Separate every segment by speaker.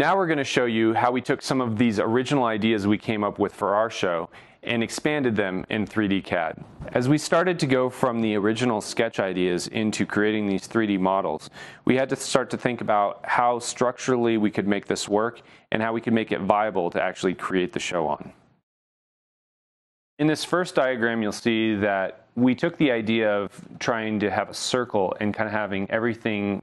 Speaker 1: Now we're going to show you how we took some of these original ideas we came up with for our show and expanded them in 3D CAD. As we started to go from the original sketch ideas into creating these 3D models, we had to start to think about how structurally we could make this work and how we could make it viable to actually create the show on. In this first diagram, you'll see that we took the idea of trying to have a circle and kind of having everything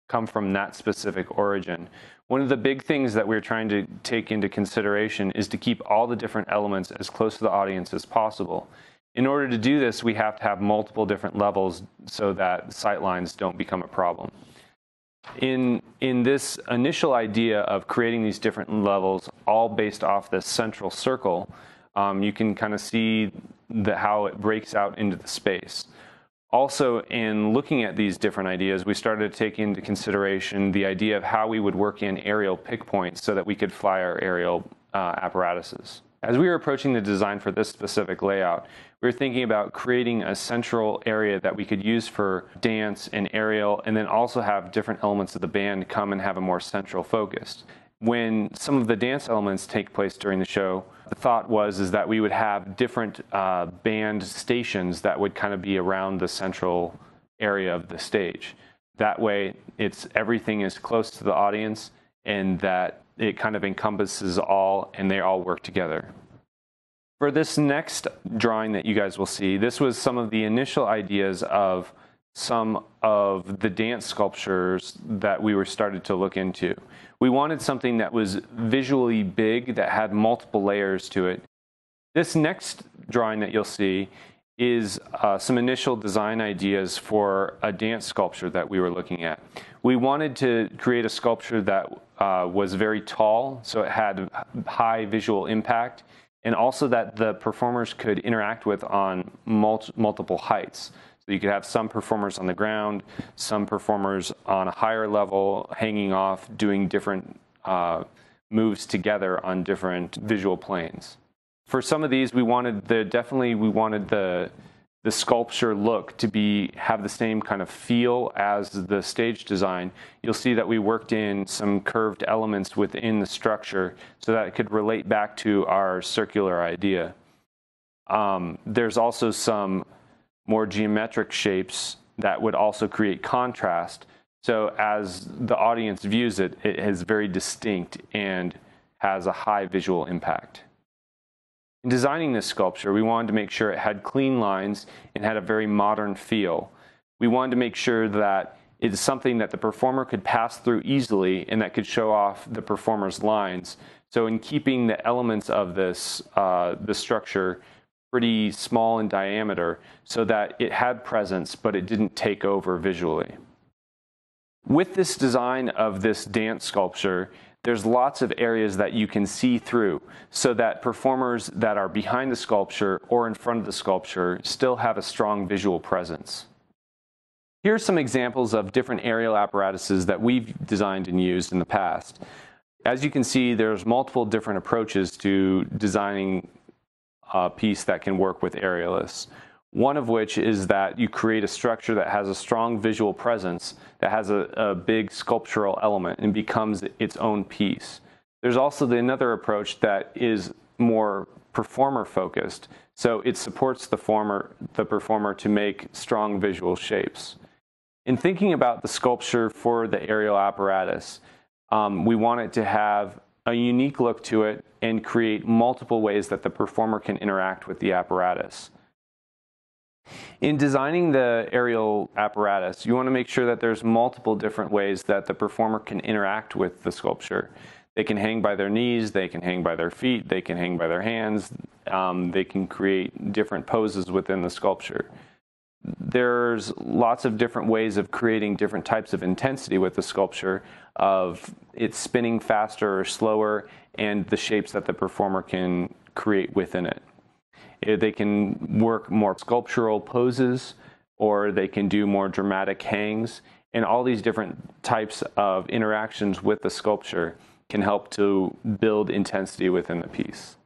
Speaker 1: come from that specific origin. One of the big things that we're trying to take into consideration is to keep all the different elements as close to the audience as possible. In order to do this, we have to have multiple different levels so that sight lines don't become a problem. In this initial idea of creating these different levels, all based off this central circle, you can kind of see how it breaks out into the space. Also, in looking at these different ideas, we started to take into consideration the idea of how we would work in aerial pick points so that we could fly our aerial apparatuses. As we were approaching the design for this specific layout, we were thinking about creating a central area that we could use for dance and aerial, and then also have different elements of the band come and have a more central focus. When some of the dance elements take place during the show, the thought was that we would have different band stations that would kind of be around the central area of the stage. That way, everything is close to the audience and that it kind of encompasses all and they all work together. For this next drawing that you guys will see, this was some of the initial ideas of some of the dance sculptures that we were started to look into. We wanted something that was visually big, that had multiple layers to it. This next drawing that you'll see is some initial design ideas for a dance sculpture that we were looking at. We wanted to create a sculpture that was very tall, so it had high visual impact, and also that the performers could interact with on multiple heights. So you could have some performers on the ground, some performers on a higher level, hanging off, doing different moves together on different visual planes. For some of these, we wanted the sculpture look to have the same kind of feel as the stage design. You'll see that we worked in some curved elements within the structure so that it could relate back to our circular idea. There's also some more geometric shapes that would also create contrast. So as the audience views it, it is very distinct and has a high visual impact. In designing this sculpture, we wanted to make sure it had clean lines and had a very modern feel. We wanted to make sure that it is something that the performer could pass through easily and that could show off the performer's lines. So in keeping the elements of this structure pretty small in diameter so that it had presence, but it didn't take over visually. With this design of this dance sculpture, there's lots of areas that you can see through so that performers that are behind the sculpture or in front of the sculpture still have a strong visual presence. Here are some examples of different aerial apparatuses that we've designed and used in the past. As you can see, there's multiple different approaches to designing a piece that can work with aerialists. One of which is that you create a structure that has a strong visual presence, that has a big sculptural element and becomes its own piece. There's also another approach that is more performer focused, so it supports the performer to make strong visual shapes. In thinking about the sculpture for the aerial apparatus, we want it to have a unique look to it and create multiple ways that the performer can interact with the apparatus. In designing the aerial apparatus, you want to make sure that there's multiple different ways that the performer can interact with the sculpture. They can hang by their knees, they can hang by their feet, they can hang by their hands, they can create different poses within the sculpture. There's lots of different ways of creating different types of intensity with the sculpture, of it spinning faster or slower, and the shapes that the performer can create within it. They can work more sculptural poses, or they can do more dramatic hangs, and all these different types of interactions with the sculpture can help to build intensity within the piece.